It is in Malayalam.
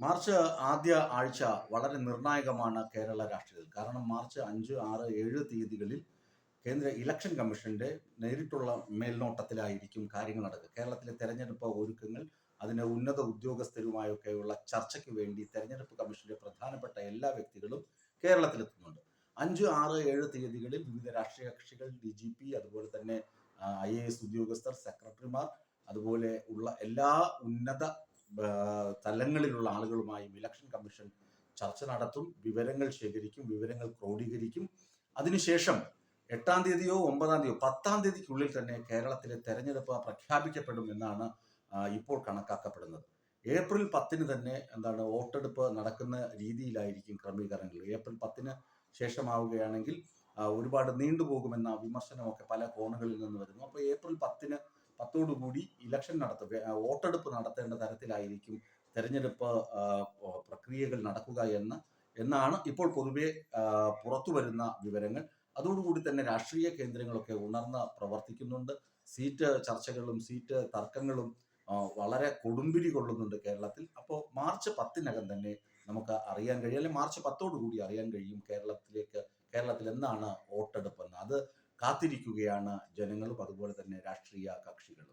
മാർച്ച് ആദ്യ ആഴ്ച വളരെ നിർണായകമാണ് കേരള രാഷ്ട്രീയത്തിൽ. കാരണം മാർച്ച് 5, 6, 7 തീയതികളിൽ കേന്ദ്ര ഇലക്ഷൻ കമ്മീഷന്റെ നേരിട്ടുള്ള മേൽനോട്ടത്തിലായിരിക്കും കാര്യങ്ങൾ നടക്കുക. കേരളത്തിലെ തെരഞ്ഞെടുപ്പ് ഒരുക്കങ്ങൾ, അതിന് ഉന്നത ഉദ്യോഗസ്ഥരുമായൊക്കെയുള്ള ചർച്ചയ്ക്ക് വേണ്ടി തെരഞ്ഞെടുപ്പ് കമ്മീഷന്റെ പ്രധാനപ്പെട്ട എല്ലാ വ്യക്തികളും കേരളത്തിലെത്തുന്നുണ്ട്. 5, 6, 7 തീയതികളിൽ വിവിധ രാഷ്ട്രീയ കക്ഷികൾ, DGP, അതുപോലെ തന്നെ IAS ഉദ്യോഗസ്ഥർ, സെക്രട്ടറിമാർ, അതുപോലെ ഉള്ള എല്ലാ ഉന്നത തലങ്ങളിലുള്ള ആളുകളുമായും ഇലക്ഷൻ കമ്മീഷൻ ചർച്ച നടത്തും, വിവരങ്ങൾ ശേഖരിക്കും, വിവരങ്ങൾ ക്രോഡീകരിക്കും. അതിനുശേഷം 8-ാം തീയതിയോ 9-ാം തീയതിയോ 10-ാം തീയതിക്കുള്ളിൽ തന്നെ കേരളത്തിലെ തെരഞ്ഞെടുപ്പ് പ്രഖ്യാപിക്കപ്പെടും എന്നാണ് ഇപ്പോൾ കണക്കാക്കപ്പെടുന്നത്. ഏപ്രിൽ 10-ന് തന്നെ വോട്ടെടുപ്പ് നടക്കുന്ന രീതിയിലായിരിക്കും ക്രമീകരണങ്ങൾ. ഏപ്രിൽ 10-ന് ശേഷമാവുകയാണെങ്കിൽ ഒരുപാട് നീണ്ടുപോകുമെന്ന വിമർശനമൊക്കെ പല കോണുകളിൽ നിന്ന് വരുന്നു. അപ്പോൾ ഏപ്രിൽ 10-ന് 10ഓടുകൂടി ഇലക്ഷൻ വോട്ടെടുപ്പ് നടത്തേണ്ട തരത്തിലായിരിക്കും തെരഞ്ഞെടുപ്പ് പ്രക്രിയകൾ നടക്കുക എന്നാണ് ഇപ്പോൾ പൊതുവെ പുറത്തു വരുന്ന വിവരങ്ങൾ. അതോടുകൂടി തന്നെ രാഷ്ട്രീയ കേന്ദ്രങ്ങളൊക്കെ ഉണർന്ന് പ്രവർത്തിക്കുന്നുണ്ട്. സീറ്റ് ചർച്ചകളും സീറ്റ് തർക്കങ്ങളും വളരെ കൊടുമ്പിരി കൊള്ളുന്നുണ്ട് കേരളത്തിൽ. അപ്പോൾ മാർച്ച് 10-നകം തന്നെ നമുക്ക് അറിയാൻ കഴിയും, അല്ലെങ്കിൽ മാർച്ച് 10ഓടുകൂടി അറിയാൻ കഴിയും കേരളത്തിൽ എന്നാണ് വോട്ടെടുപ്പെന്ന്. അത് കാത്തിരിക്കുകയാണ് ജനങ്ങളും അതുപോലെ തന്നെ രാഷ്ട്രീയ കക്ഷികളും.